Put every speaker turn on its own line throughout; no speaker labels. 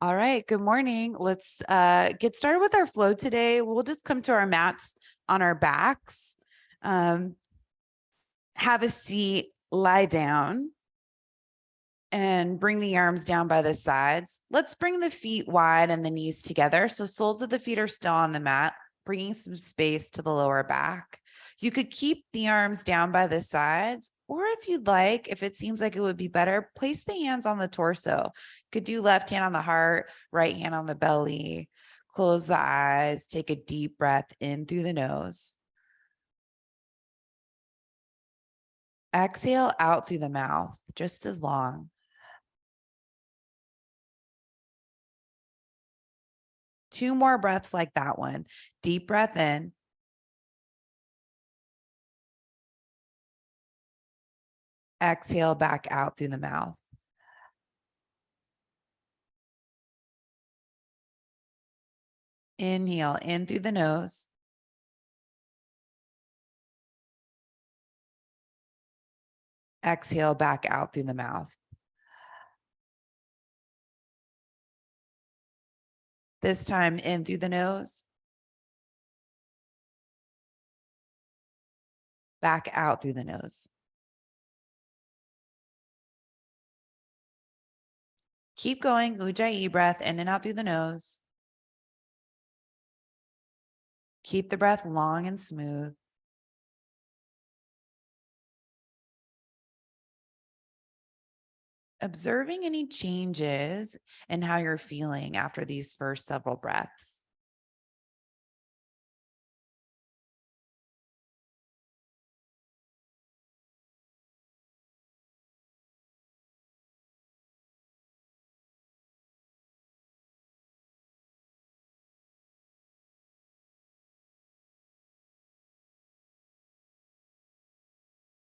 All right, good morning. Let's get started with our flow today. We'll just come to our mats on our backs. Have a seat, lie down, and bring the arms down by the sides. Let's bring the feet wide and the knees together. So soles of the feet are still on the mat, bringing some space to the lower back. You could keep the arms down by the sides, or if you'd like, if it seems like it would be better, place the hands on the torso. You could do left hand on the heart, right hand on the belly. Close the eyes, take a deep breath in through the nose. Exhale out through the mouth, just as long. Two more breaths like that one. Deep breath in. Exhale back out through the mouth. Inhale in through the nose. Exhale back out through the mouth. This time in through the nose. Back out through the nose. Keep going. Ujjayi breath in and out through the nose. Keep the breath long and smooth. Observing any changes in how you're feeling after these first several breaths.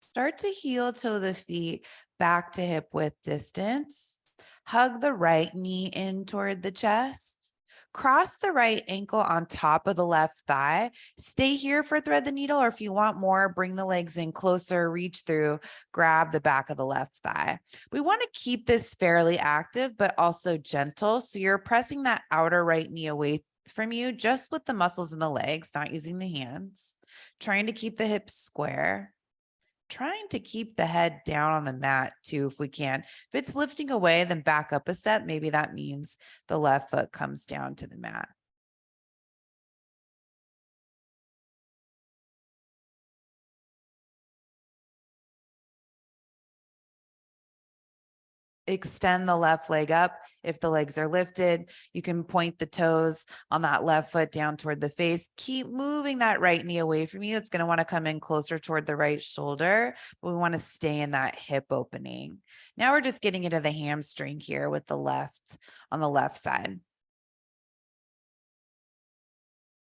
Start to heel toe the feet back to hip width distance. Hug the right knee in toward the chest. Cross the right ankle on top of the left thigh. Stay here for thread the needle, or if you want more, bring the legs in closer, reach through, grab the back of the left thigh. We want to keep this fairly active, but also gentle. So you're pressing that outer right knee away from you, just with the muscles in the legs, not using the hands. Trying to keep the hips square. Trying to keep the head down on the mat too, if we can. If it's lifting away, then back up a step. Maybe that means the left foot comes down to the mat. Extend the left leg up. If the legs are lifted, you can point the toes on that left foot down toward the face. Keep moving that right knee away from you. It's going to want to come in closer toward the right shoulder, but we want to stay in that hip opening. Now we're just getting into the hamstring here with the left on the left side.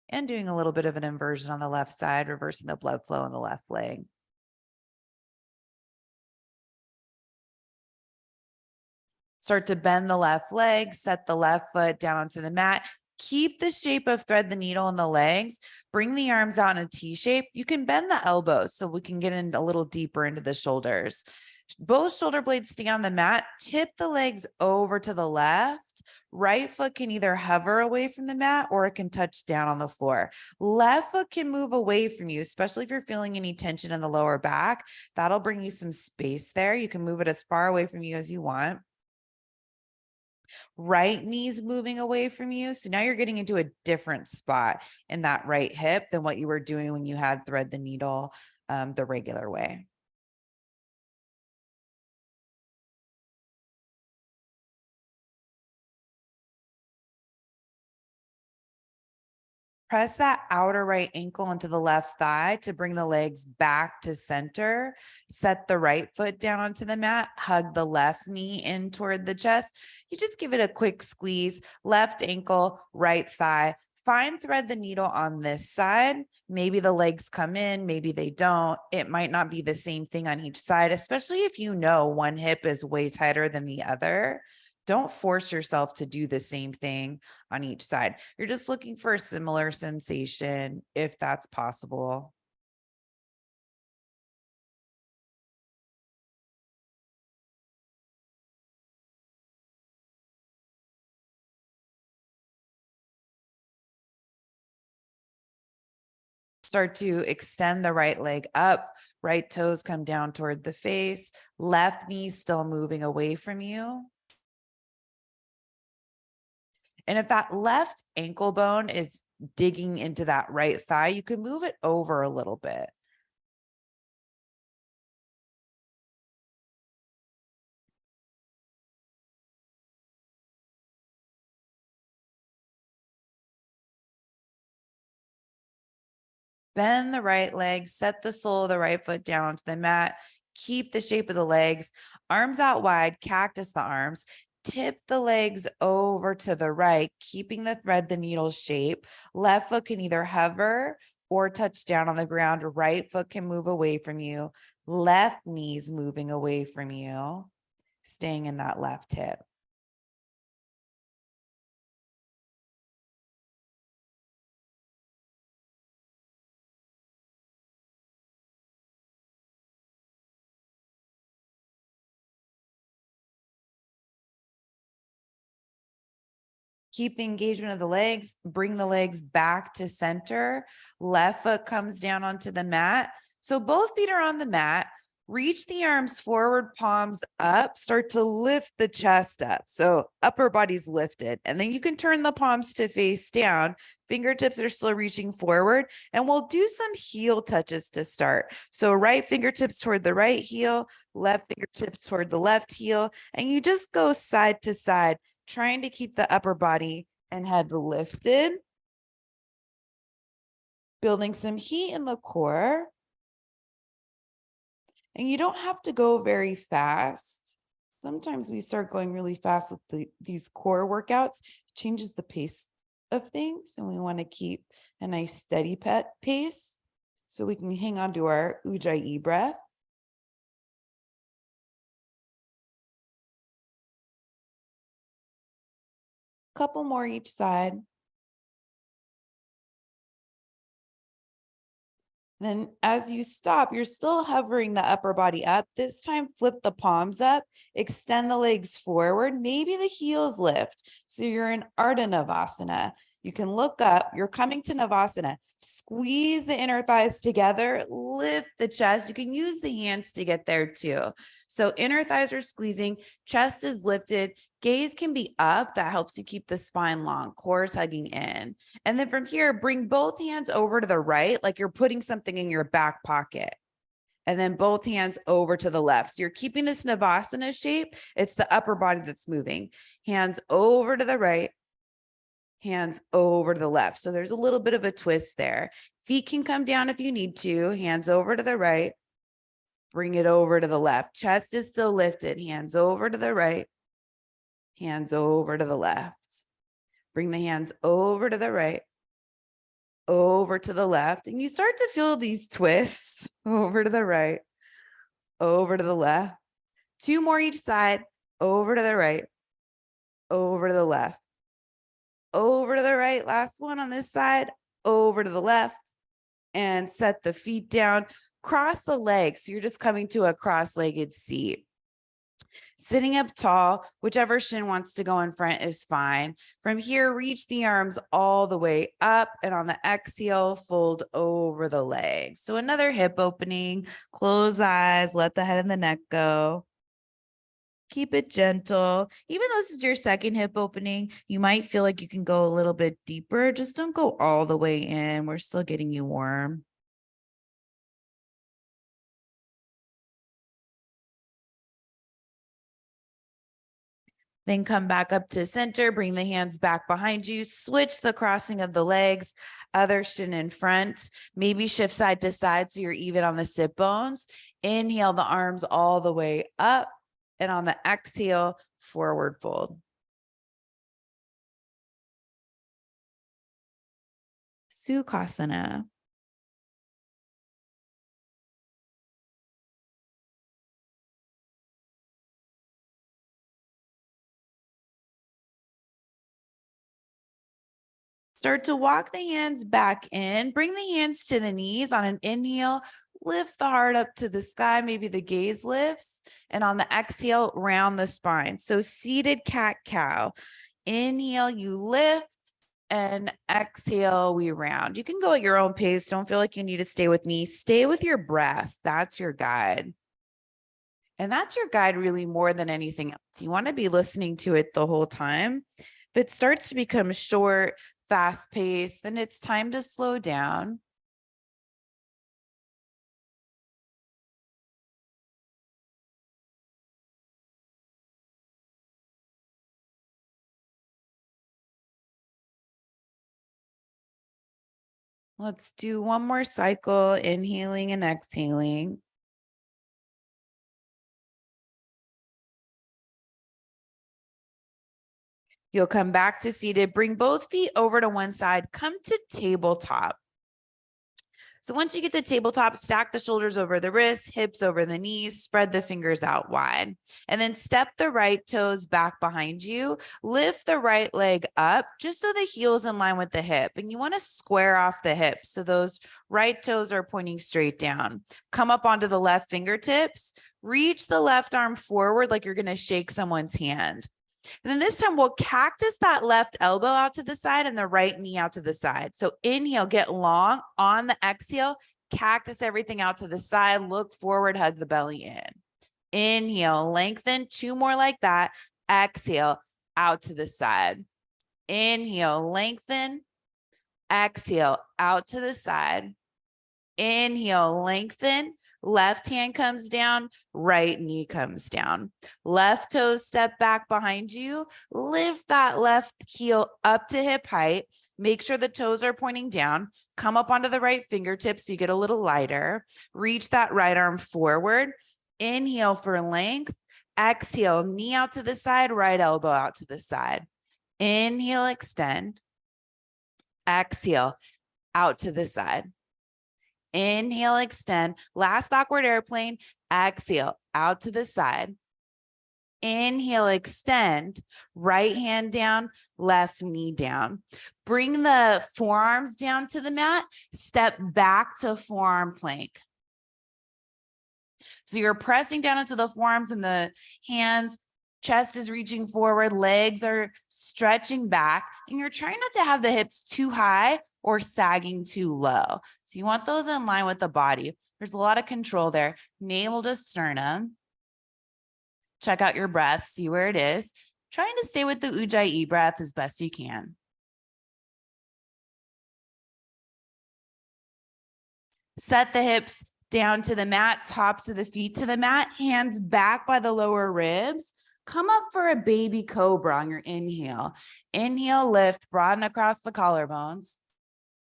And doing a little bit of an inversion on the left side, reversing the blood flow in the left leg. Start to bend the left leg, set the left foot down onto the mat. Keep the shape of thread the needle in the legs. Bring the arms out in a T shape. You can bend the elbows so we can get in a little deeper into the shoulders. Both shoulder blades stay on the mat. Tip the legs over to the left. Right foot can either hover away from the mat or it can touch down on the floor. Left foot can move away from you, especially if you're feeling any tension in the lower back. That'll bring you some space there. You can move it as far away from you as you want. Right knee's moving away from you. So now you're getting into a different spot in that right hip than what you were doing when you had thread the needle the regular way. Press that outer right ankle into the left thigh to bring the legs back to center. Set the right foot down onto the mat. Hug the left knee in toward the chest. You just give it a quick squeeze. Left ankle, right thigh. Fine thread the needle on this side. Maybe the legs come in, maybe they don't. It might not be the same thing on each side, especially if you know one hip is way tighter than the other. Don't force yourself to do the same thing on each side. You're just looking for a similar sensation if that's possible. Start to extend the right leg up. Right toes come down toward the face. Left knee still moving away from you. And if that left ankle bone is digging into that right thigh, you can move it over a little bit. Bend the right leg, set the sole of the right foot down onto the mat, keep the shape of the legs, arms out wide, cactus the arms, tip the legs over to the right, keeping the thread the needle shape. Left foot can either hover or touch down on the ground. Right foot can move away from you. Left knee's moving away from you, staying in that left hip. Keep the engagement of the legs, bring the legs back to center. Left foot comes down onto the mat. So both feet are on the mat. Reach the arms forward, palms up, start to lift the chest up. So upper body's lifted. And then you can turn the palms to face down. Fingertips are still reaching forward. And we'll do some heel touches to start. So right fingertips toward the right heel, left fingertips toward the left heel. And you just go side to side, trying to keep the upper body and head lifted, building some heat in the core. And you don't have to go very fast. Sometimes we start going really fast with these core workouts. It changes the pace of things, and we want to keep a nice steady pace so we can hang on to our Ujjayi breath. Couple more each side. Then as you stop, you're still hovering the upper body up. This time, flip the palms up, extend the legs forward. Maybe the heels lift. So you're in Ardha Navasana. You can look up, you're coming to Navasana. Squeeze the inner thighs together, lift the chest. You can use the hands to get there too. So inner thighs are squeezing, chest is lifted, gaze can be up. That helps you keep the spine long, core is hugging in. And then from here, bring both hands over to the right, like you're putting something in your back pocket. And then both hands over to the left. So you're keeping this Navasana shape. It's the upper body that's moving. Hands over to the right, hands over to the left. So there's a little bit of a twist there. Feet can come down if you need to. Hands over to the right, bring it over to the left. Chest is still lifted. Hands over to the right, hands over to the left. Bring the hands over to the right, over to the left. And you start to feel these twists over to the right, over to the left. Two more each side, over to the right, over to the left, over to the right. Last one on this side, over to the left. And set the feet down. Cross the legs. So you're just coming to a cross-legged seat. Sitting up tall, whichever shin wants to go in front is fine. From here, reach the arms all the way up, and on the exhale, fold over the legs. So another hip opening, close the eyes, let the head and the neck go. Keep it gentle. Even though this is your second hip opening, you might feel like you can go a little bit deeper. Just don't go all the way in. We're still getting you warm. Then come back up to center, bring the hands back behind you, switch the crossing of the legs, other shin in front, maybe shift side to side so you're even on the sit bones. Inhale the arms all the way up, and on the exhale, forward fold. Sukhasana. Start to walk the hands back in. Bring the hands to the knees on an inhale. Lift the heart up to the sky. Maybe the gaze lifts. And on the exhale, round the spine. So seated cat-cow. Inhale, you lift. and exhale, we round. You can go at your own pace. Don't feel like you need to stay with me. Stay with your breath. That's your guide. And that's your guide really more than anything else. You want to be listening to it the whole time. If it starts to become short, fast paced, then it's time to slow down. Let's do one more cycle, inhaling and exhaling. You'll come back to seated, bring both feet over to one side, come to tabletop. So once you get to tabletop, stack the shoulders over the wrists, hips over the knees, spread the fingers out wide, and then step the right toes back behind you. Lift the right leg up just so the heel's in line with the hip. And you want to square off the hip so those right toes are pointing straight down. Come up onto the left fingertips. Reach the left arm forward like you're going to shake someone's hand. And then this time we'll cactus that left elbow out to the side and the right knee out to the side. So inhale, get long. On the exhale, cactus everything out to the side. Look forward, hug the belly in. Inhale, lengthen. 2 more like that. Exhale, out to the side. Inhale, lengthen. Exhale, out to the side. Inhale, lengthen. Left hand comes down, right knee comes down. Left toes step back behind you. Lift that left heel up to hip height. Make sure the toes are pointing down. Come up onto the right fingertips so you get a little lighter. Reach that right arm forward. Inhale for length. Exhale, knee out to the side, right elbow out to the side. Inhale, extend. Exhale, out to the side. Inhale, extend. Last awkward airplane. Exhale, out to the side. Inhale, extend. Right hand down, left knee down. Bring the forearms down to the mat. Step back to forearm plank. So you're pressing down into the forearms and the hands. Chest is reaching forward. Legs are stretching back. And you're trying not to have the hips too high or sagging too low. So you want those in line with the body. There's a lot of control there. Navel to sternum. Check out your breath, see where it is. Trying to stay with the Ujjayi breath as best you can. Set the hips down to the mat, tops of the feet to the mat, hands back by the lower ribs. Come up for a baby cobra on your inhale. Inhale, lift, broaden across the collarbones.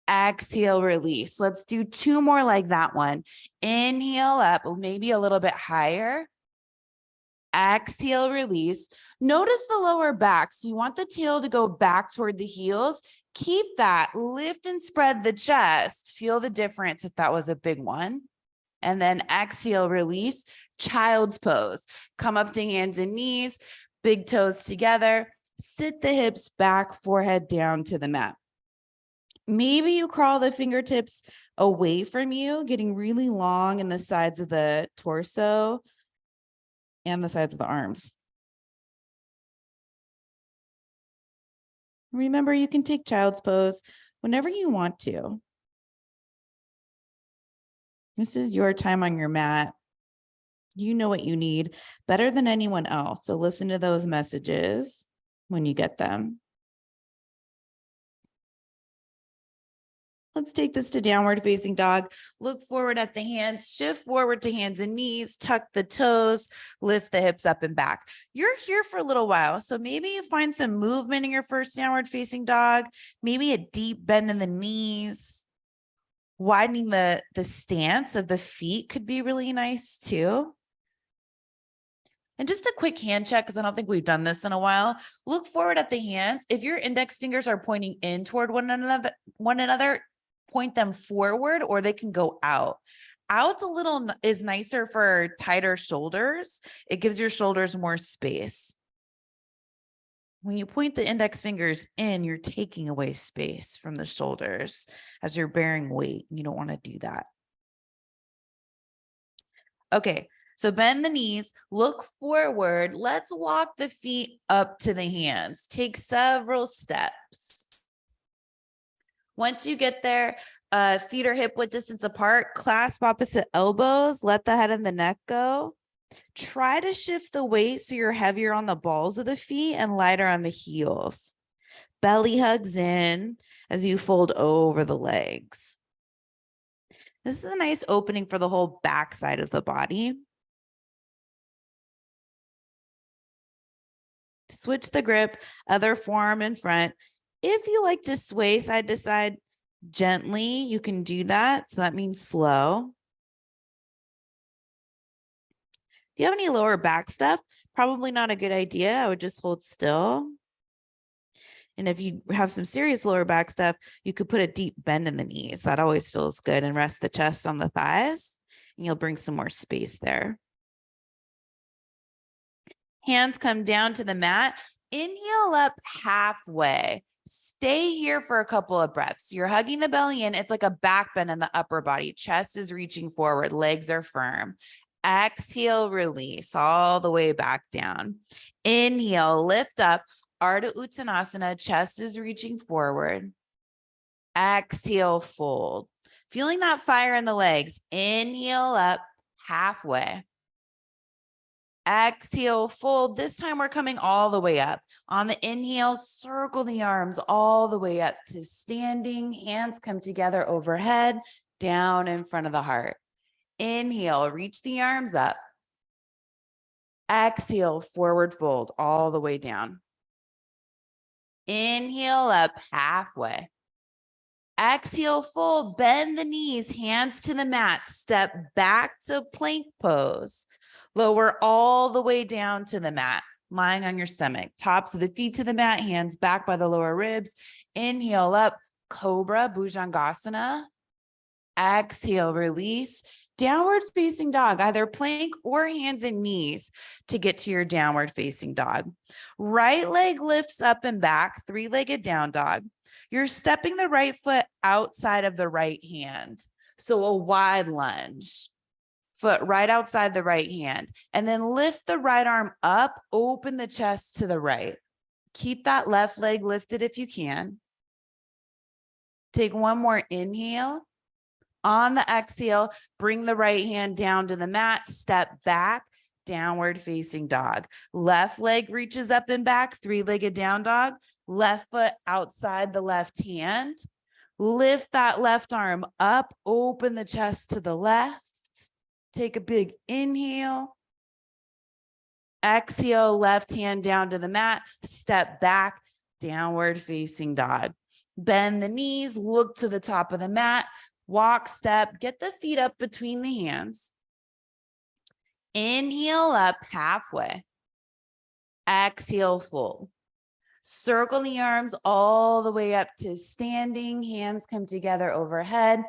Exhale, release. Let's do 2 more like that one. Inhale up, maybe a little bit higher. Exhale, release. Notice the lower back. So you want the tail to go back toward the heels. Keep that. Lift and spread the chest. Feel the difference if that was a big one. And then exhale, release. Child's pose. Come up to hands and knees. Big toes together. Sit the hips back, forehead down to the mat. Maybe you crawl the fingertips away from you, getting really long in the sides of the torso and the sides of the arms. Remember, you can take child's pose whenever you want to. This is your time on your mat. You know what you need better than anyone else. So listen to those messages when you get them. Let's take this to downward facing dog. Look forward at the hands, shift forward to hands and knees, tuck the toes, lift the hips up and back. You're here for a little while. So maybe you find some movement in your first downward facing dog, maybe a deep bend in the knees. Widening the stance of the feet could be really nice too. And just a quick hand check, because I don't think we've done this in a while. Look forward at the hands. If your index fingers are pointing in toward one another, point them forward, or they can go out. Out's is nicer for tighter shoulders. It gives your shoulders more space. When you point the index fingers in, you're taking away space from the shoulders as you're bearing weight. You don't want to do that. Okay, so bend the knees, look forward. Let's walk the feet up to the hands. Take several steps. Once you get there, feet are hip width distance apart, clasp opposite elbows, let the head and the neck go. Try to shift the weight so you're heavier on the balls of the feet and lighter on the heels. Belly hugs in as you fold over the legs. This is a nice opening for the whole back side of the body. Switch the grip, other forearm in front. If you like to sway side to side gently, you can do that. So that means slow. If you have any lower back stuff, probably not a good idea. I would just hold still. And if you have some serious lower back stuff, you could put a deep bend in the knees. That always feels good. And rest the chest on the thighs, and you'll bring some more space there. Hands come down to the mat. Inhale up halfway. Stay here for a couple of breaths. You're hugging the belly in. It's like a back bend in the upper body. Chest is reaching forward. Legs are firm. Exhale, release all the way back down. Inhale, lift up. Ardha Uttanasana. Chest is reaching forward. Exhale, fold. Feeling that fire in the legs. Inhale up halfway. Exhale, fold. This time we're coming all the way up. On the inhale, circle the arms all the way up to standing. Hands come together overhead, down in front of the heart. Inhale, reach the arms up. Exhale, forward fold all the way down. Inhale up halfway. Exhale, fold, bend the knees, hands to the mat, step back to plank pose. Lower all the way down to the mat, lying on your stomach. Tops of the feet to the mat, hands back by the lower ribs. Inhale up, Cobra, Bhujangasana. Exhale, release. Downward facing dog, either plank or hands and knees to get to your downward facing dog. Right leg lifts up and back, three-legged down dog. You're stepping the right foot outside of the right hand. So a wide lunge. Foot right outside the right hand. And then lift the right arm up, open the chest to the right. Keep that left leg lifted if you can. Take one more inhale. On the exhale, bring the right hand down to the mat, step back, downward facing dog. Left leg reaches up and back, three-legged down dog. Left foot outside the left hand. Lift that left arm up, open the chest to the left. Take a big inhale. Exhale, left hand down to the mat, step back, downward facing dog. Bend the knees, look to the top of the mat, walk, step, get the feet up between the hands. Inhale up halfway. Exhale, fold. Circle the arms all the way up to standing. Hands come together overhead,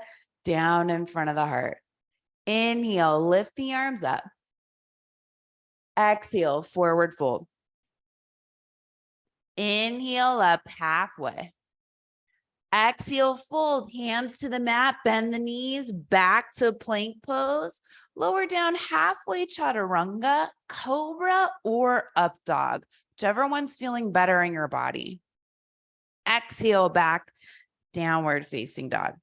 down in front of the heart. Inhale, lift the arms up. Exhale, forward fold. Inhale up halfway. Exhale, fold, hands to the mat, bend the knees, back to plank pose. Lower down halfway, chaturanga, cobra, or up dog, whichever one's feeling better in your body. Exhale, back, downward facing dog.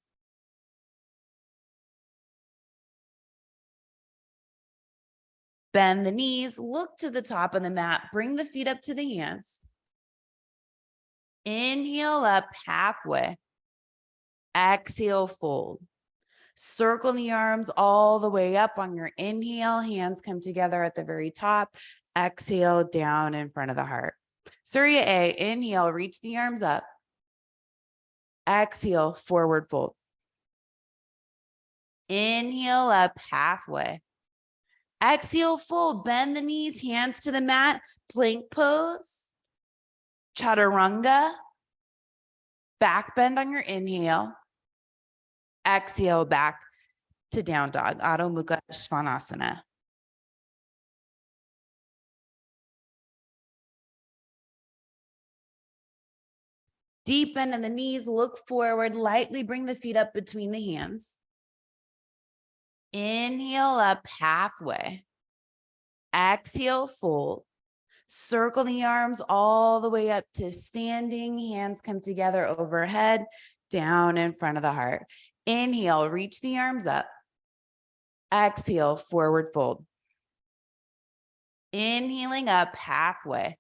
Bend the knees, look to the top of the mat, bring the feet up to the hands. Inhale up halfway. Exhale, fold. Circle the arms all the way up on your inhale. Hands come together at the very top. Exhale, down in front of the heart. Surya A, inhale, reach the arms up. Exhale, forward fold. Inhale up halfway. Exhale, fold, bend the knees, hands to the mat, plank pose. Chaturanga. Back bend on your inhale. Exhale, back to down dog, Adho Mukha Svanasana. Deep bend in the knees, look forward, lightly bring the feet up between the hands. Inhale up halfway. Exhale, fold. Circle the arms all the way up to standing. Hands come together overhead, down in front of the heart. Inhale, reach the arms up. Exhale, forward fold. Inhaling up halfway.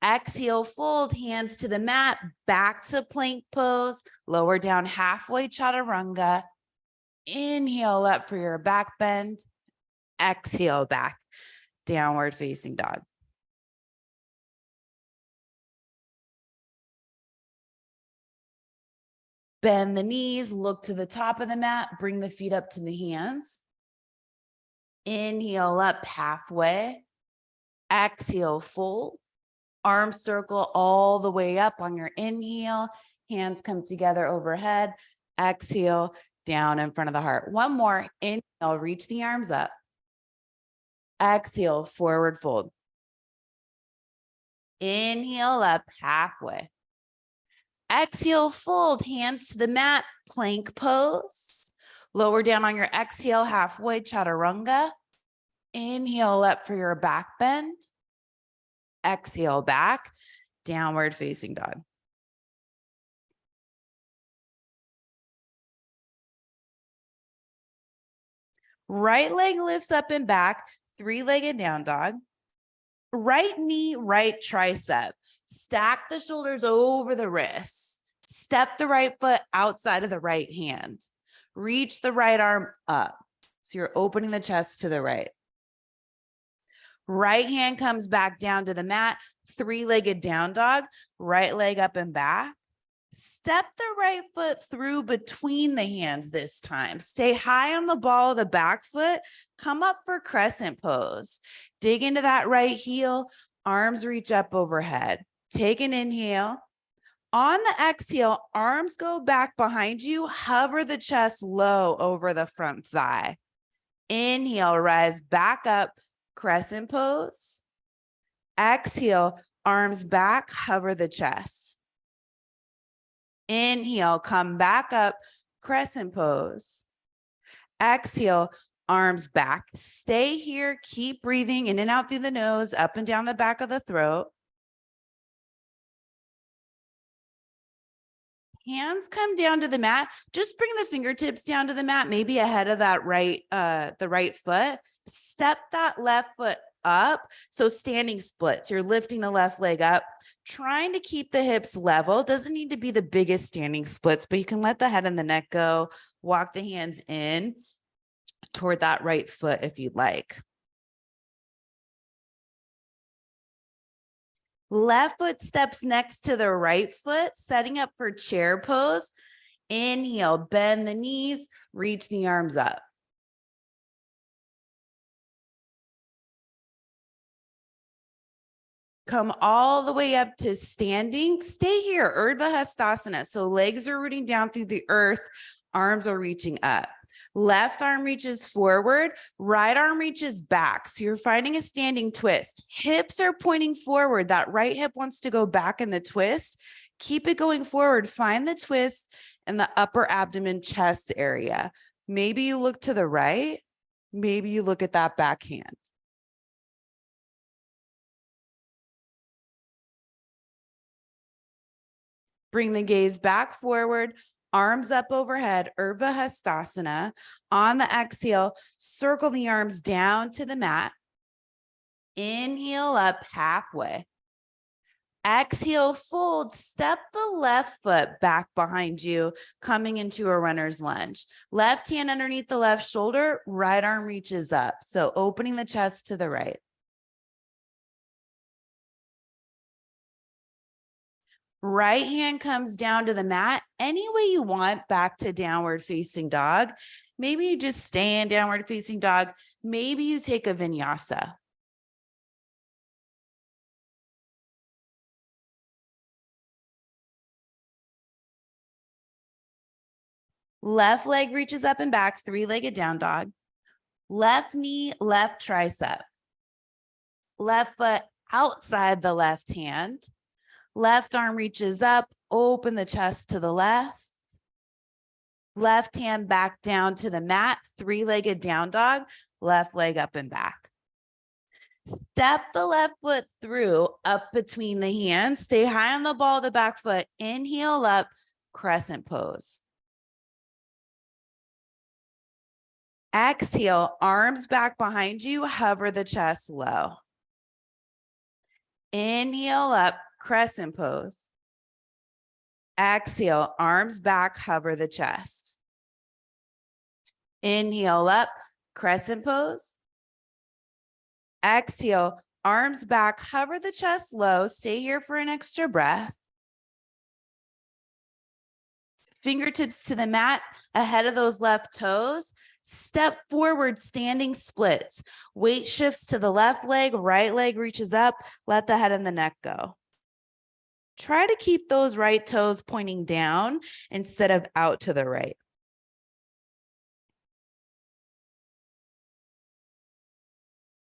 Exhale, fold, hands to the mat, back to plank pose, lower down halfway, chaturanga. Inhale up for your back bend. Exhale back, downward facing dog. Bend the knees, look to the top of the mat, bring the feet up to the hands. Inhale up halfway. Exhale, fold. Arms circle all the way up on your inhale. Hands come together overhead. Exhale, down in front of the heart. One more. Inhale, reach the arms up. Exhale, forward fold. Inhale up halfway. Exhale, fold, hands to the mat, plank pose. Lower down on your exhale, halfway, chaturanga. Inhale up for your back bend. Exhale back, downward facing dog. Right leg lifts up and back, three-legged down dog. Right knee, right tricep. Stack the shoulders over the wrists. Step the right foot outside of the right hand. Reach the right arm up. So you're opening the chest to the right. Right hand comes back down to the mat, three-legged down dog, right leg up and back. Step the right foot through between the hands this time. Stay high on the ball of the back foot. Come up for crescent pose. Dig into that right heel. Arms reach up overhead. Take an inhale. On the exhale, arms go back behind you. Hover the chest low over the front thigh. Inhale, rise back up, crescent pose. Exhale, arms back, hover the chest. Inhale, come back up, crescent pose. Exhale, arms back. Stay here, keep breathing in and out through the nose, up and down the back of the throat. Hands come down to the mat. Just bring the fingertips down to the mat, maybe ahead of that the right foot. Step that left foot up. So standing splits, you're lifting the left leg up, trying to keep the hips level. Doesn't need to be the biggest standing splits, but you can let the head and the neck go. Walk the hands in toward that right foot if you'd like. Left foot steps next to the right foot, setting up for chair pose. Inhale, bend the knees, reach the arms up. Come all the way up to standing. Stay here, Urdhva Hastasana. So legs are rooting down through the earth, arms are reaching up. Left arm reaches forward, right arm reaches back. So you're finding a standing twist. Hips are pointing forward. That right hip wants to go back in the twist. Keep it going forward. Find the twist in the upper abdomen chest area. Maybe you look to the right. Maybe you look at that back hand. Bring the gaze back forward, arms up overhead, Urdhva Hastasana. On the exhale, circle the arms down to the mat. Inhale up halfway. Exhale, fold, step the left foot back behind you, coming into a runner's lunge. Left hand underneath the left shoulder, right arm reaches up. So opening the chest to the right. Right hand comes down to the mat any way you want, back to downward facing dog. Maybe you just stay in downward facing dog. Maybe you take a vinyasa. Left leg reaches up and back, three-legged down dog. Left knee, left tricep. Left foot outside the left hand. Left arm reaches up, open the chest to the left. Left hand back down to the mat, three-legged down dog, left leg up and back. Step the left foot through, up between the hands. Stay high on the ball of the back foot. Inhale up, crescent pose. Exhale, arms back behind you, hover the chest low. Inhale up, crescent pose. Exhale, arms back, hover the chest. Inhale up, crescent pose. Exhale, arms back, hover the chest low. Stay here for an extra breath. Fingertips to the mat, ahead of those left toes. Step forward, standing splits. Weight shifts to the left leg, right leg reaches up. Let the head and the neck go. Try to keep those right toes pointing down instead of out to the right.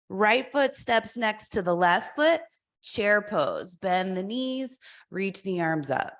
Right foot steps next to the left foot, chair pose. Bend the knees, reach the arms up.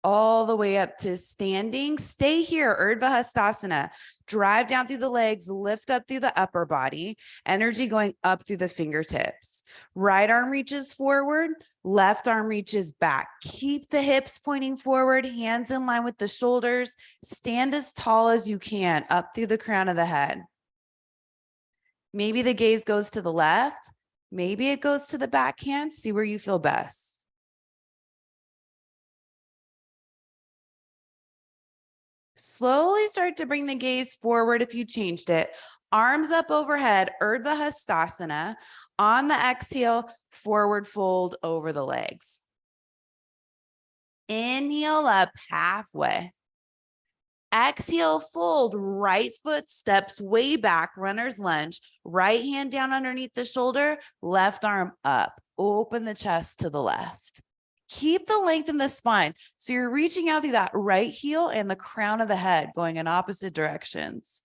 All the way up to standing. Stay here, Urdhva Hastasana. Drive down through the legs, lift up through the upper body, energy going up through the fingertips. Right arm reaches forward, left arm reaches back. Keep the hips pointing forward, hands in line with the shoulders. Stand as tall as you can, up through the crown of the head. Maybe the gaze goes to the left, maybe it goes to the backhand. See where you feel best. Slowly start to bring the gaze forward if you changed it. Arms up overhead, Urdhva Hastasana. On the exhale, forward fold over the legs. Inhale up halfway. Exhale, fold. Right foot steps way back, runner's lunge. Right hand down underneath the shoulder, left arm up. Open the chest to the left. Keep the length in the spine. So you're reaching out through that right heel and the crown of the head, going in opposite directions.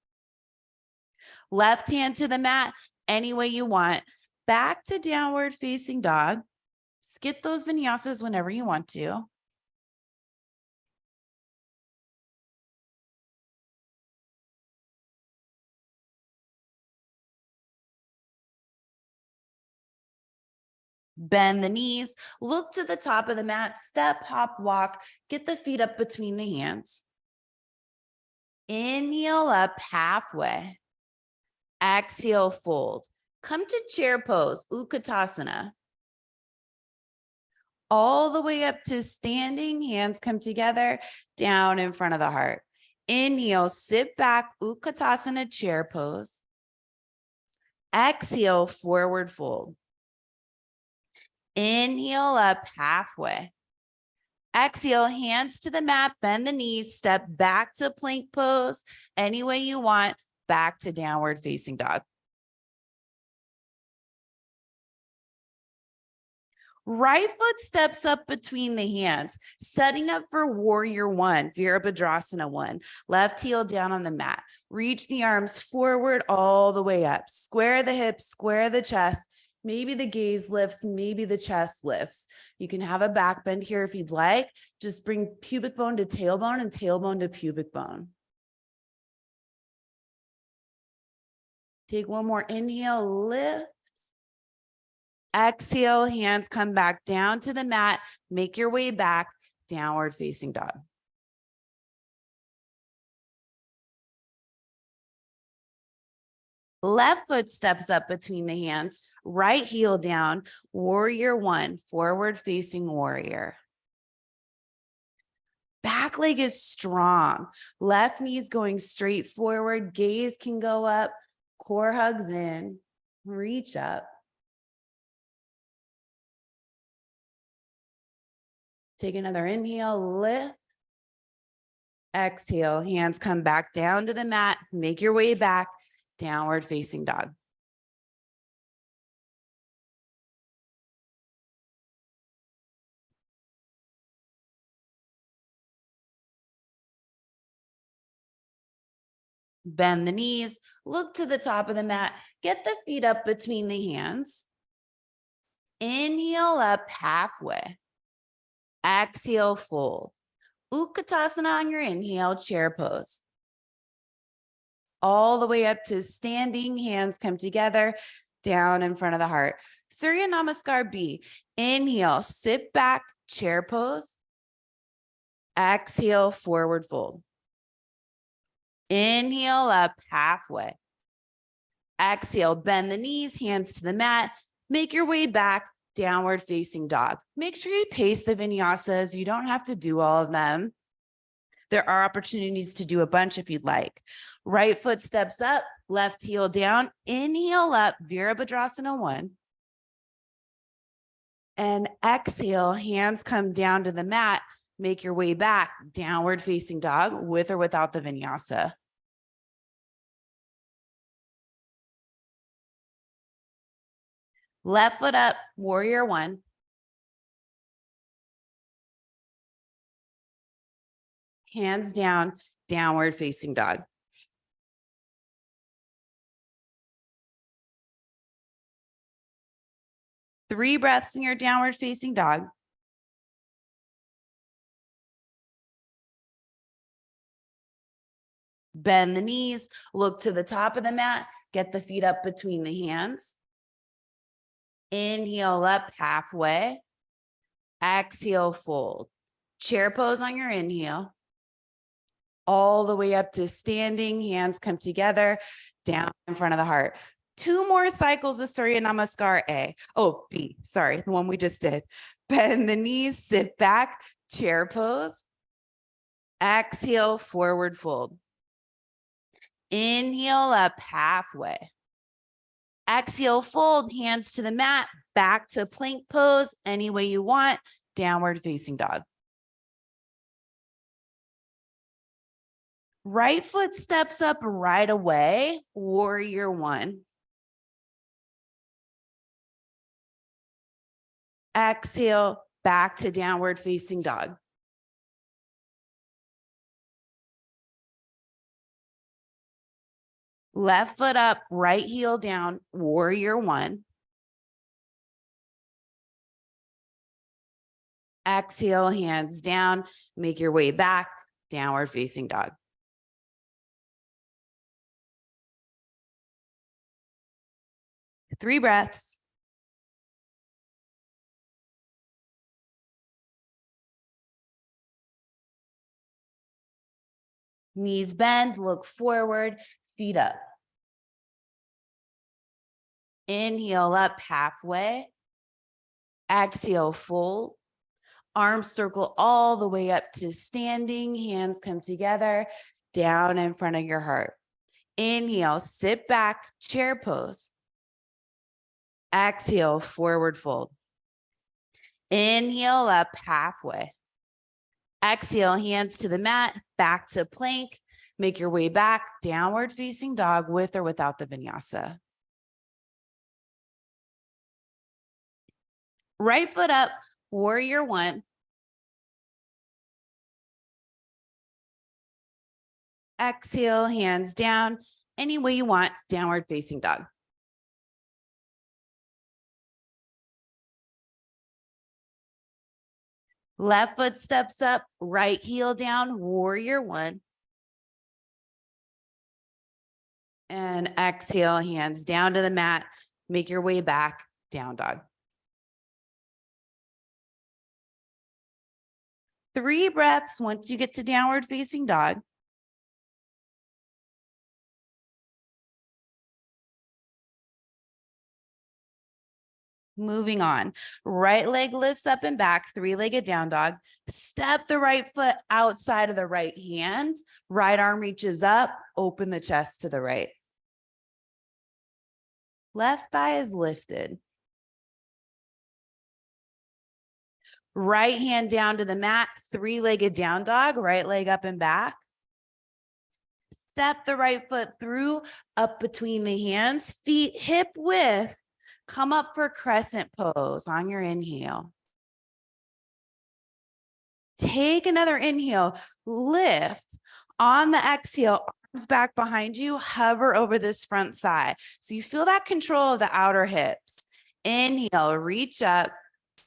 Left hand to the mat, any way you want. Back to downward facing dog. Skip those vinyasas whenever you want to. Bend the knees, look to the top of the mat, step, hop, walk, get the feet up between the hands. Inhale up halfway. Exhale, fold. Come to chair pose, Utkatasana. All the way up to standing, hands come together, down in front of the heart. Inhale, sit back, Utkatasana chair pose. Exhale, forward fold. Inhale up halfway. Exhale, hands to the mat, bend the knees, step back to plank pose. Any way you want, back to downward facing dog. Right foot steps up between the hands, setting up for warrior one, Virabhadrasana one. Left heel down on the mat. Reach the arms forward all the way up. Square the hips, square the chest. Maybe the gaze lifts, maybe the chest lifts. You can have a back bend here if you'd like. Just bring pubic bone to tailbone and tailbone to pubic bone. Take one more inhale, lift. Exhale, hands come back down to the mat. Make your way back, downward facing dog. Left foot steps up between the hands, right heel down, warrior one, forward facing warrior. Back leg is strong. Left knee is going straight forward. Gaze can go up, core hugs in, reach up. Take another inhale, lift. Exhale, hands come back down to the mat. Make your way back, downward facing dog. Bend the knees, look to the top of the mat, get the feet up between the hands. Inhale up halfway. Exhale, fold. Utkatasana on your inhale, chair pose. All the way up to standing, hands come together. down in front of the heart. Surya Namaskar B. Inhale, sit back, chair pose. Exhale, forward fold. Inhale up halfway. Exhale, bend the knees, hands to the mat. Make your way back, downward facing dog. Make sure you pace the vinyasas. You don't have to do all of them. There are opportunities to do a bunch if you'd like. Right foot steps up, left heel down. Inhale up, Virabhadrasana 1. And exhale, hands come down to the mat. Make your way back, downward facing dog, with or without the vinyasa. Left foot up, warrior 1. Hands down, downward facing dog. Three breaths in your downward facing dog. Bend the knees, look to the top of the mat, get the feet up between the hands. Inhale up halfway. Exhale, fold. Chair pose on your inhale. All the way up to standing, hands come together, down in front of the heart. 2 more cycles of Surya Namaskar A. Oh, B, sorry, the one we just did. Bend the knees, sit back, chair pose. Exhale, forward fold. Inhale up halfway. Exhale, fold, hands to the mat, back to plank pose, any way you want, downward facing dog. Right foot steps up right away, warrior 1. Exhale, back to downward facing dog. Left foot up, right heel down, warrior 1. Exhale, hands down, make your way back, downward facing dog. Three breaths. Knees bend, look forward, feet up. Inhale up halfway. Exhale, fold. Arms circle all the way up to standing. Hands come together, down in front of your heart. Inhale, sit back, chair pose. Exhale, forward fold. Inhale up halfway. Exhale, hands to the mat, back to plank. Make your way back, downward facing dog with or without the vinyasa. Right foot up, warrior 1. Exhale, hands down, any way you want, downward facing dog. Left foot steps up, right heel down, warrior 1. And exhale, hands down to the mat. Make your way back, down dog. 3 breaths once you get to downward facing dog. Moving on. Right leg lifts up and back, 3-legged down dog. Step the right foot outside of the right hand. Right arm reaches up, open the chest to the right. Left thigh is lifted. Right hand down to the mat, 3-legged down dog, right leg up and back. Step the right foot through, up between the hands, feet hip width. Come up for crescent pose on your inhale. Take another inhale, lift. On the exhale, arms back behind you, hover over this front thigh. So you feel that control of the outer hips. Inhale, reach up,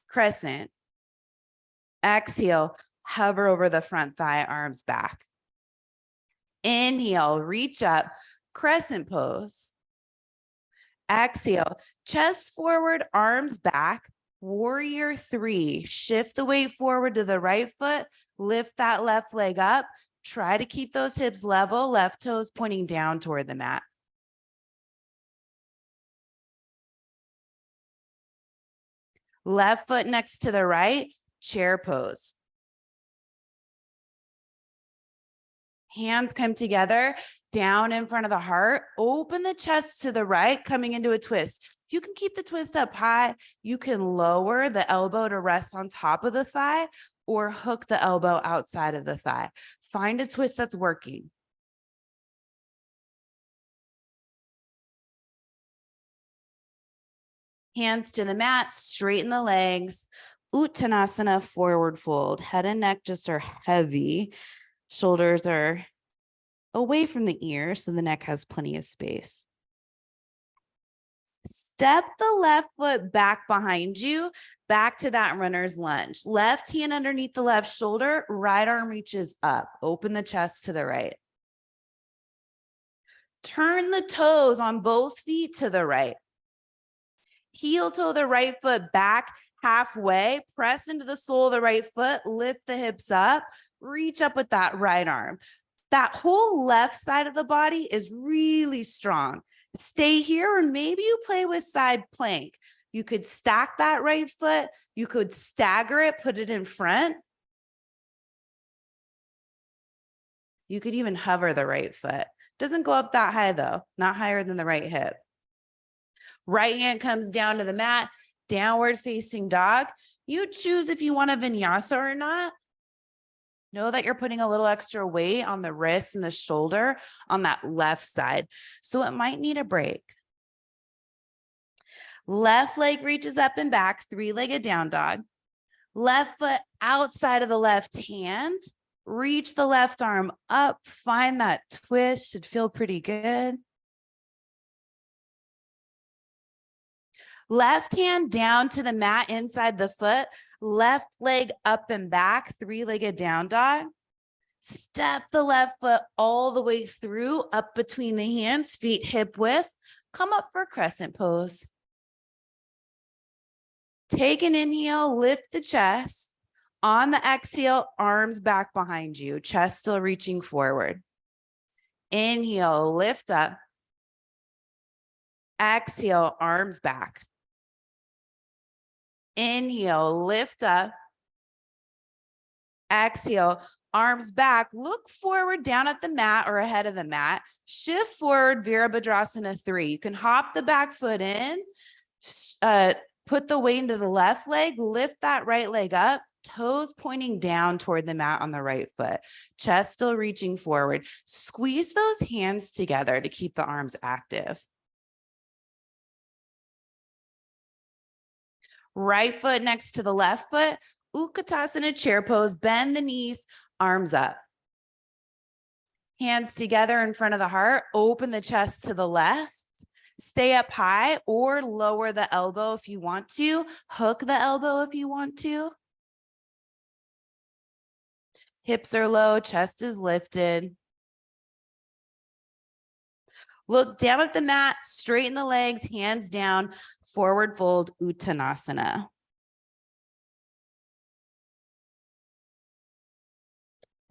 crescent. Exhale, hover over the front thigh, arms back. Inhale, reach up, crescent pose. Exhale, chest forward, arms back. Warrior 3, shift the weight forward to the right foot, lift that left leg up. Try to keep those hips level, left toes pointing down toward the mat. Left foot next to the right, chair pose. Hands come together, down in front of the heart. Open the chest to the right, coming into a twist. If you can keep the twist up high, you can lower the elbow to rest on top of the thigh or hook the elbow outside of the thigh. Find a twist that's working. Hands to the mat, straighten the legs. Uttanasana, forward fold. Head and neck just are heavy. Shoulders are away from the ears, so the neck has plenty of space. Step the left foot back behind you, back to that runner's lunge. Left hand underneath the left shoulder, right arm reaches up. Open the chest to the right. Turn the toes on both feet to the right. Heel toe the right foot back halfway, press into the sole of the right foot, lift the hips up, reach up with that right arm. That whole left side of the body is really strong. Stay here, or maybe you play with side plank. You could stack that right foot. You could stagger it, put it in front. You could even hover the right foot. Doesn't go up that high though, not higher than the right hip. Right hand comes down to the mat, downward facing dog. You choose if you want a vinyasa or not. Know that you're putting a little extra weight on the wrist and the shoulder on that left side. So it might need a break. Left leg reaches up and back, three-legged down dog. Left foot outside of the left hand. Reach the left arm up. Find that twist. Should feel pretty good. Left hand down to the mat inside the foot. Left leg up and back, three-legged down dog. Step the left foot all the way through, up between the hands, feet hip width. Come up for crescent pose. Take an inhale, lift the chest. On the exhale, arms back behind you, chest still reaching forward. Inhale, lift up. Exhale, arms back. Inhale, lift up. Exhale, arms back. Look forward down at the mat or ahead of the mat. Shift forward, Virabhadrasana 3. You can hop the back foot in, put the weight into the left leg, lift that right leg up, toes pointing down toward the mat on the right foot, chest still reaching forward. Squeeze those hands together to keep the arms active. Right foot next to the left foot, Utkatasana chair pose, bend the knees, arms up. Hands together in front of the heart, open the chest to the left. Stay up high or lower the elbow if you want to. Hook the elbow if you want to. Hips are low, chest is lifted. Look down at the mat, straighten the legs, hands down, forward fold, Uttanasana.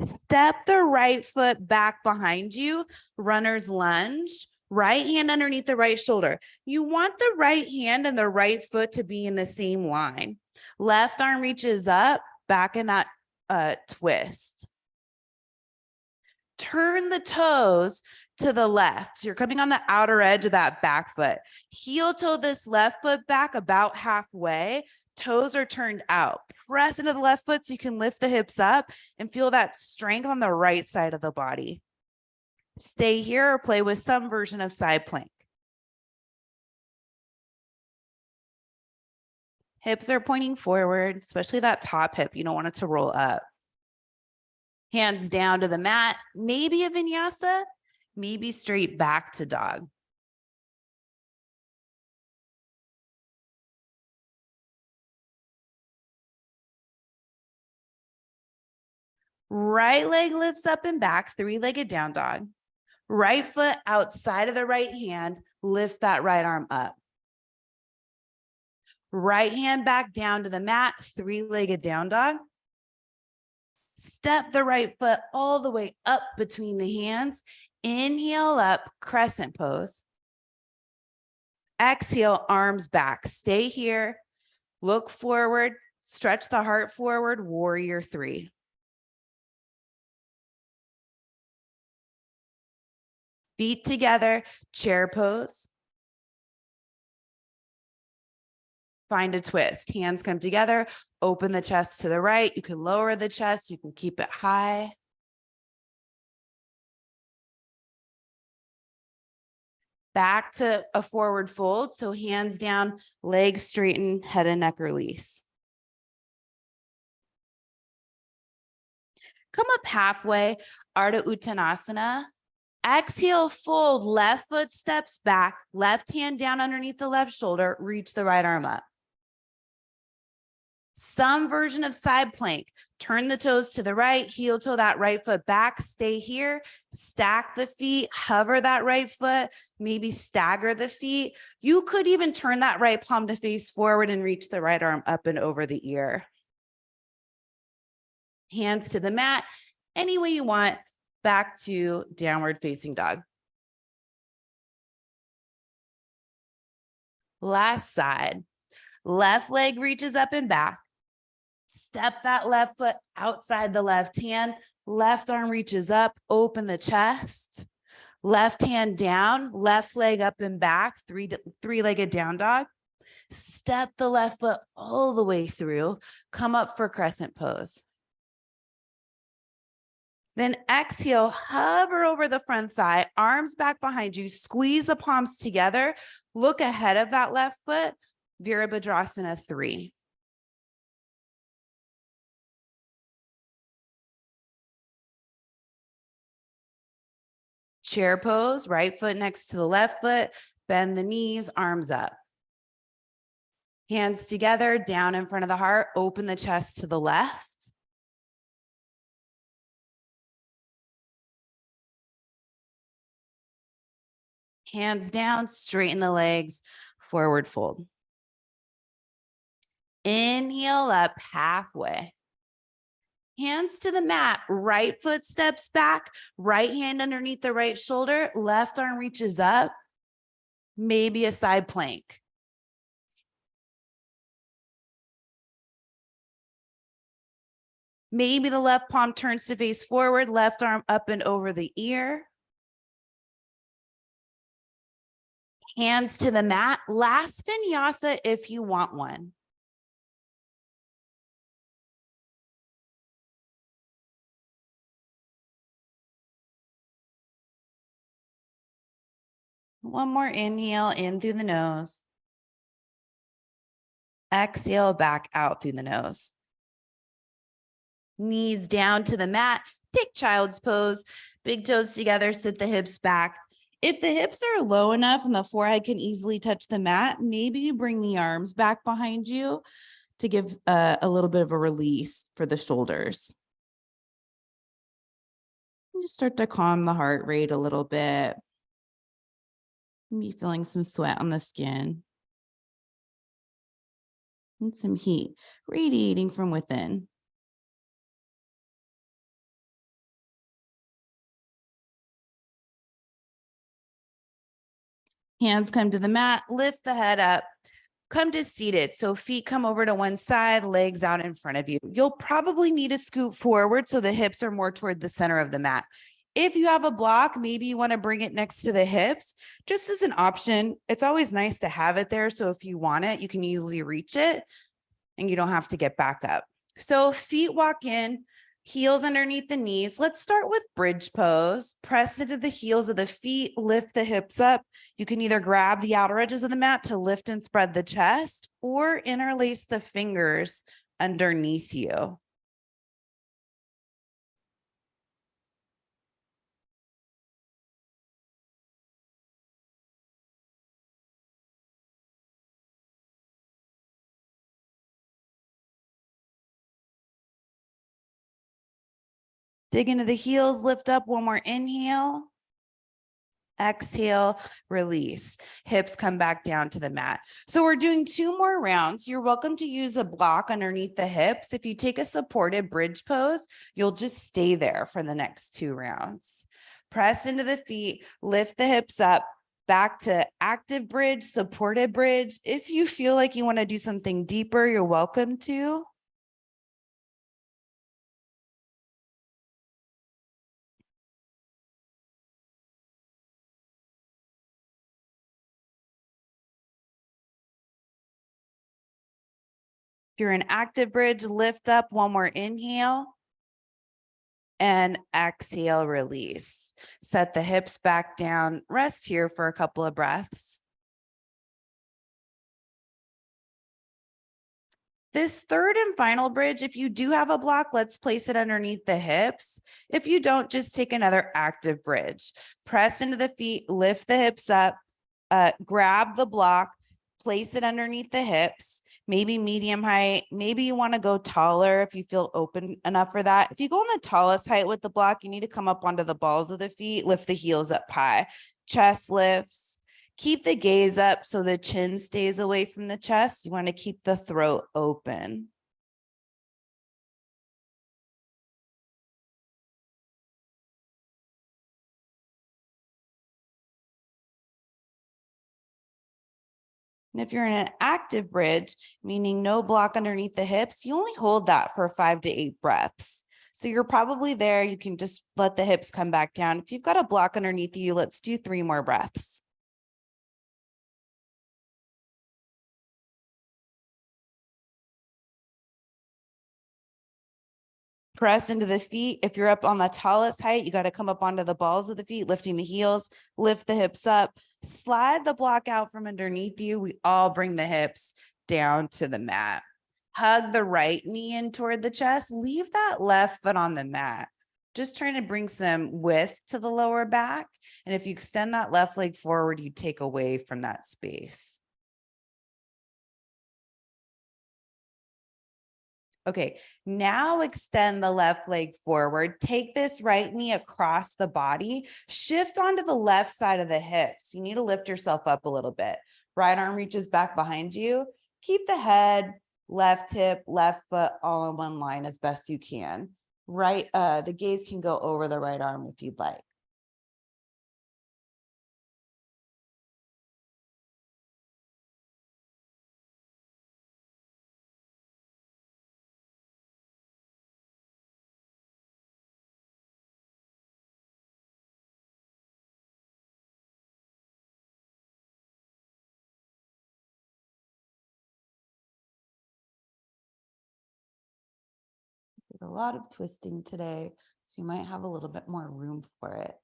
Step the right foot back behind you, runner's lunge. Right hand underneath the right shoulder. You want the right hand and the right foot to be in the same line. Left arm reaches up, back in that twist. Turn the toes to the left. So you're coming on the outer edge of that back foot. Heel toe this left foot back about halfway. Toes are turned out. Press into the left foot so you can lift the hips up and feel that strength on the right side of the body. Stay here or play with some version of side plank. Hips are pointing forward, especially that top hip. You don't want it to roll up. Hands down to the mat, maybe a vinyasa, maybe straight back to dog. Right leg lifts up and back, three-legged down dog. Right foot outside of the right hand, Lift that right arm up. Right hand back down to the mat, three-legged down dog. Step the right foot all the way up between the hands. Inhale up, crescent pose. Exhale, arms back. Stay here. Look forward. Stretch the heart forward. Warrior three. Feet together, chair pose. Find a twist. Hands come together. Open the chest to the right. You can lower the chest. You can keep it high. Back to a forward fold. So hands down, legs straighten, head and neck release. Come up halfway, Ardha Uttanasana. Exhale, fold, left foot steps back, left hand down underneath the left shoulder, reach the right arm up. Some version of side plank. Turn the toes to the right, heel toe that right foot back, stay here, stack the feet, hover that right foot, maybe stagger the feet. You could even turn that right palm to face forward and reach the right arm up and over the ear. Hands to the mat, any way you want, back to downward facing dog. Last side, left leg reaches up and back. Step that left foot outside the left hand. Left arm reaches up, open the chest. Left hand down, left leg up and back, three-legged down dog. Step the left foot all the way through. Come up for crescent pose. Then exhale, hover over the front thigh, arms back behind you, squeeze the palms together, look ahead of that left foot, Virabhadrasana 3. Chair pose, right foot next to the left foot, bend the knees, arms up. Hands together, down in front of the heart, open the chest to the left. Hands down, straighten the legs, forward fold. Inhale up halfway. Hands to the mat, right foot steps back, right hand underneath the right shoulder, left arm reaches up, maybe a side plank. Maybe the left palm turns to face forward, left arm up and over the ear. Hands to the mat, last vinyasa if you want one. One more inhale in through the nose. Exhale back out through the nose. Knees down to the mat. Take child's pose. Big toes together, sit the hips back. If the hips are low enough and the forehead can easily touch the mat, maybe you bring the arms back behind you to give a little bit of a release for the shoulders. You start to calm the heart rate a little bit. Maybe feeling some sweat on the skin. And some heat radiating from within. Hands come to the mat, lift the head up, come to seated. So feet come over to one side, legs out in front of you. You'll probably need to scoot forward so the hips are more toward the center of the mat. If you have a block, maybe you want to bring it next to the hips, just as an option. It's always nice to have it there. So if you want it, you can easily reach it and you don't have to get back up. So feet walk in, heels underneath the knees. Let's start with bridge pose. Press into the heels of the feet, lift the hips up. You can either grab the outer edges of the mat to lift and spread the chest or interlace the fingers underneath you. Dig into the heels, lift up, one more inhale. Exhale, release. Hips come back down to the mat. So we're doing 2 more rounds. You're welcome to use a block underneath the hips. If you take a supported bridge pose, you'll just stay there for the next 2 rounds. Press into the feet, lift the hips up, back to active bridge, supported bridge. If you feel like you want to do something deeper, you're welcome to. If you're in active bridge, lift up, one more inhale. And exhale, release. Set the hips back down. Rest here for a couple of breaths. This third and final bridge, if you do have a block, let's place it underneath the hips. If you don't, just take another active bridge. Press into the feet, lift the hips up, grab the block, place it underneath the hips, maybe medium height. Maybe you want to go taller if you feel open enough for that. If you go on the tallest height with the block, you need to come up onto the balls of the feet, lift the heels up high, chest lifts. Keep the gaze up so the chin stays away from the chest. You want to keep the throat open. And if you're in an active bridge, meaning no block underneath the hips, you only hold that for 5 to 8 breaths. So you're probably there. You can just let the hips come back down. If you've got a block underneath you, let's do 3 more breaths. Press into the feet. If you're up on the tallest height, you got to come up onto the balls of the feet, lifting the heels, lift the hips up, slide the block out from underneath you. We all bring the hips down to the mat. Hug the right knee in toward the chest. Leave that left foot on the mat. Just trying to bring some width to the lower back. And if you extend that left leg forward, you take away from that space. Okay, now extend the left leg forward. Take this right knee across the body. Shift onto the left side of the hips. You need to lift yourself up a little bit. Right arm reaches back behind you. Keep the head, left hip, left foot all in one line as best you can. Right, the gaze can go over the right arm if you'd like. There's a lot of twisting today, so you might have a little bit more room for it.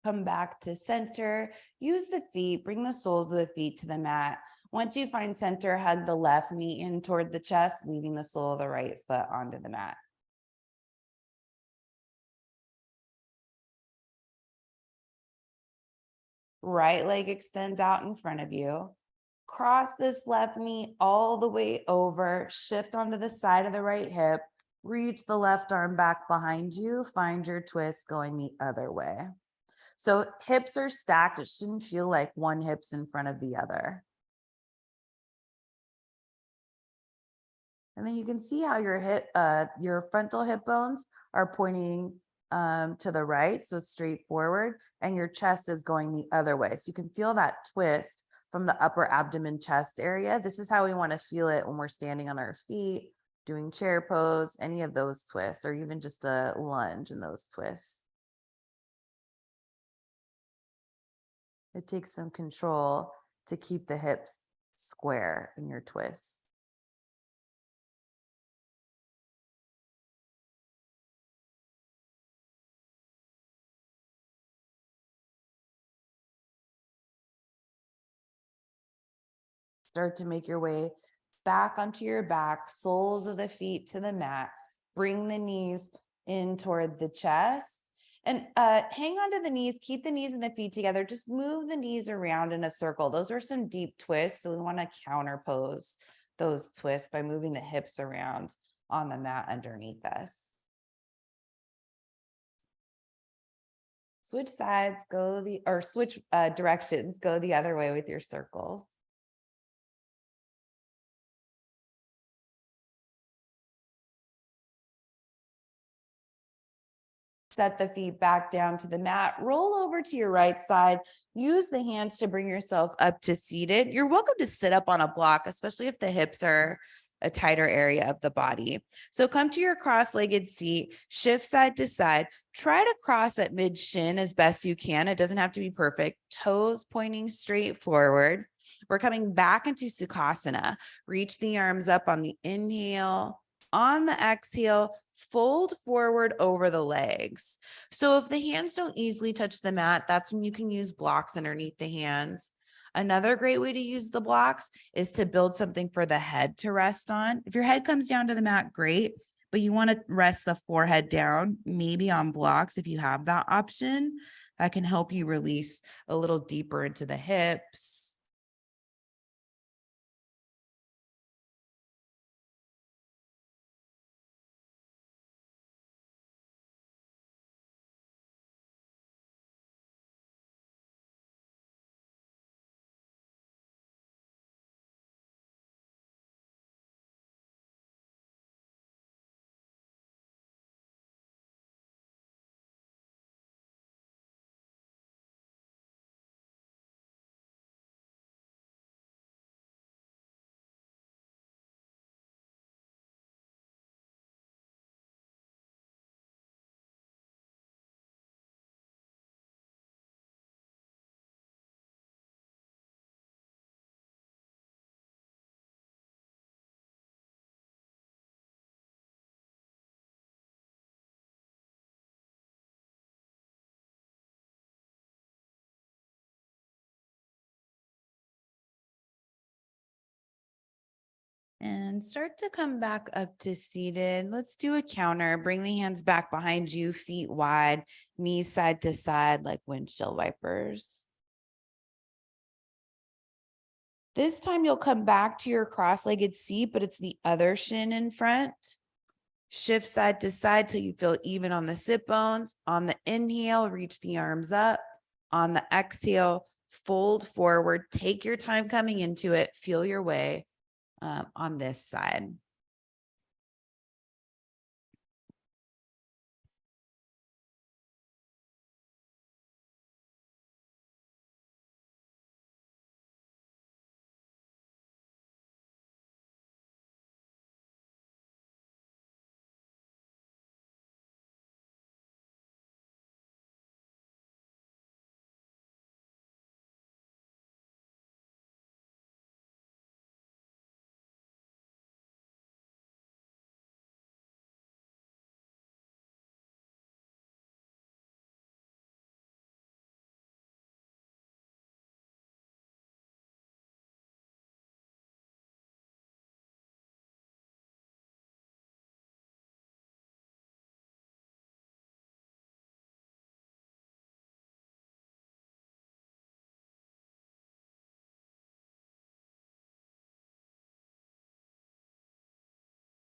Come back to center. Use the feet, bring the soles of the feet to the mat. Once you find center, hug the left knee in toward the chest, leaving the sole of the right foot onto the mat. Right leg extends out in front of you. Cross this left knee all the way over, shift onto the side of the right hip, reach the left arm back behind you, find your twist going the other way. So hips are stacked. It shouldn't feel like one hip's in front of the other. And then you can see how your frontal hip bones are pointing to the right, so straight forward, and your chest is going the other way. So you can feel that twist from the upper abdomen chest area. This is how we want to feel it when we're standing on our feet, doing chair pose, any of those twists, or even just a lunge in those twists. It takes some control to keep the hips square in your twists. Start to make your way back onto your back, soles of the feet to the mat. Bring the knees in toward the chest and hang on to the knees. Keep the knees and the feet together. Just move the knees around in a circle. Those are some deep twists. So we want to counter pose those twists by moving the hips around on the mat underneath us. Switch sides, switch directions, go the other way with your circles. Set the feet back down to the mat, roll over to your right side, use the hands to bring yourself up to seated. You're welcome to sit up on a block, especially if the hips are a tighter area of the body. So come to your cross-legged seat, shift side to side, try to cross at mid shin as best you can. It doesn't have to be perfect. Toes pointing straight forward. We're coming back into Sukhasana. Reach the arms up on the inhale. On the exhale, fold forward over the legs. So if the hands don't easily touch the mat, that's when you can use blocks underneath the hands. Another great way to use the blocks is to build something for the head to rest on. If your head comes down to the mat, great, but you want to rest the forehead down, maybe on blocks if you have that option. That can help you release a little deeper into the hips. And start to come back up to seated. Let's do a counter. Bring the hands back behind you, feet wide, knees side to side like windshield wipers. This time you'll come back to your cross-legged seat, but it's the other shin in front. Shift side to side till you feel even on the sit bones. On the inhale, reach the arms up. On the exhale, fold forward. Take your time coming into it. Feel your way on this side.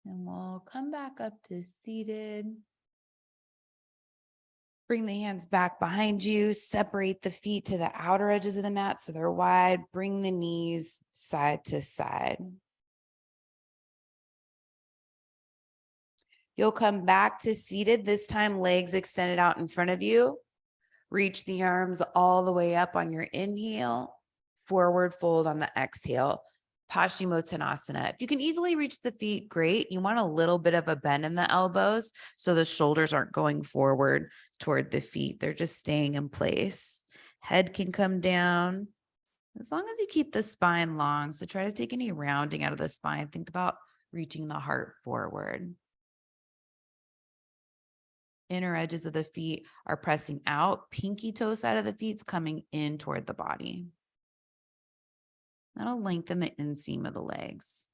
And we'll come back up to seated. Bring the hands back behind you. Separate the feet to the outer edges of the mat so they're wide. Bring the knees side to side. You'll come back to seated, this time legs extended out in front of you. Reach the arms all the way up on your inhale. Forward fold on the exhale. Paschimottanasana. If you can easily reach the feet, great. You want a little bit of a bend in the elbows so the shoulders aren't going forward toward the feet. They're just staying in place. Head can come down as long as you keep the spine long. So try to take any rounding out of the spine. Think about reaching the heart forward. Inner edges of the feet are pressing out. Pinky toe side of the feet's coming in toward the body. That'll lengthen the inseam of the legs.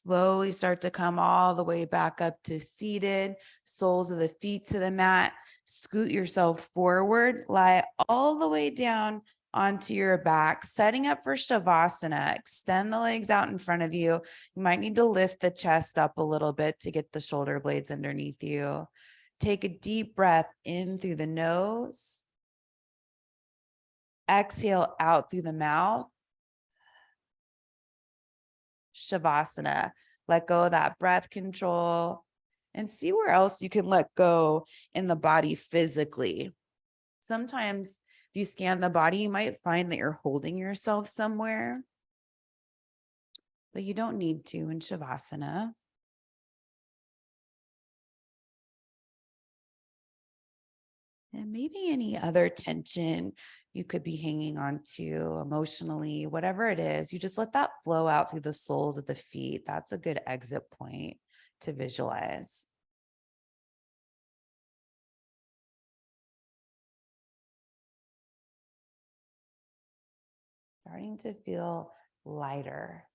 Slowly start to come all the way back up to seated, soles of the feet to the mat. Scoot yourself forward, lie all the way down onto your back, setting up for Shavasana. Extend the legs out in front of you. You might need to lift the chest up a little bit to get the shoulder blades underneath you. Take a deep breath in through the nose. Exhale out through the mouth. Shavasana. Let go of that breath control and see where else you can let go in the body physically. Sometimes if you scan the body, you might find that you're holding yourself somewhere, but you don't need to in Shavasana. And maybe any other tension you could be hanging on to emotionally, whatever it is, you just let that flow out through the soles of the feet. That's a good exit point to visualize. Starting to feel lighter.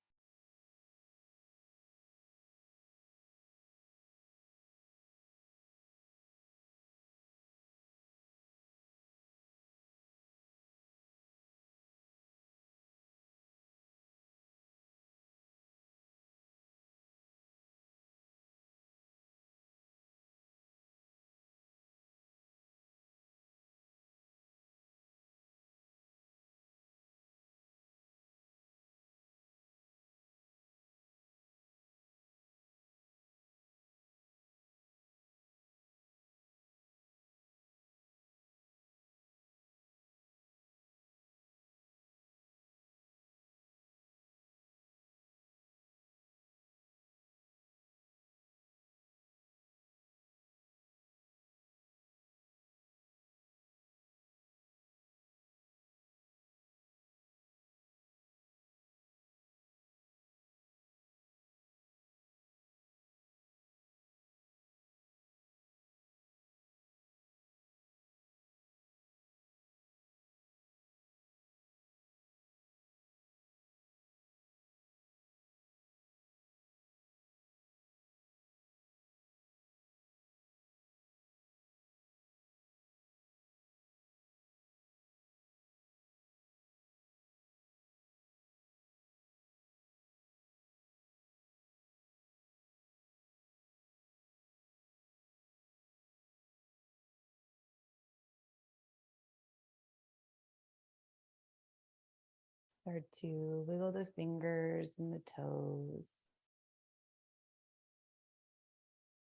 Start to wiggle the fingers and the toes.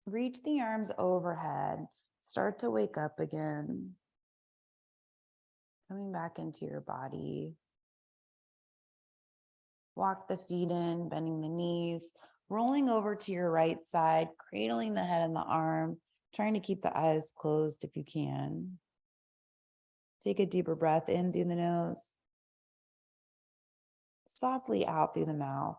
Reach the arms overhead. Start to wake up again. Coming back into your body. Walk the feet in, bending the knees, rolling over to your right side, cradling the head and the arm, trying to keep the eyes closed if you can. Take a deeper breath in through the nose. Softly out through the mouth.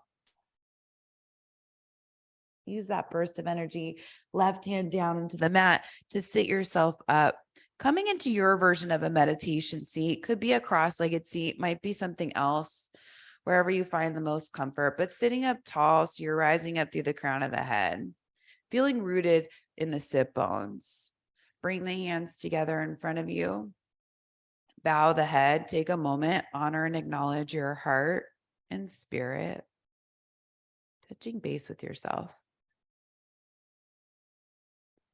Use that burst of energy, left hand down into the mat to sit yourself up. Coming into your version of a meditation seat, could be a cross-legged seat, might be something else, wherever you find the most comfort, but sitting up tall so you're rising up through the crown of the head, feeling rooted in the sit bones. Bring the hands together in front of you. Bow the head, take a moment, honor and acknowledge your heart and spirit, touching base with yourself.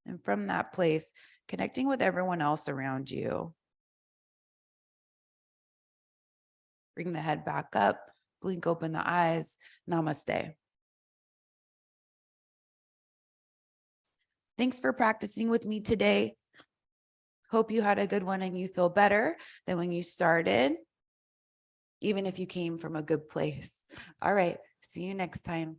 And from that place, connecting with everyone else around you. Bring the head back up, blink open the eyes. Namaste. Thanks for practicing with me today. Hope you had a good one and you feel better than when you started, even if you came from a good place. All right, see you next time.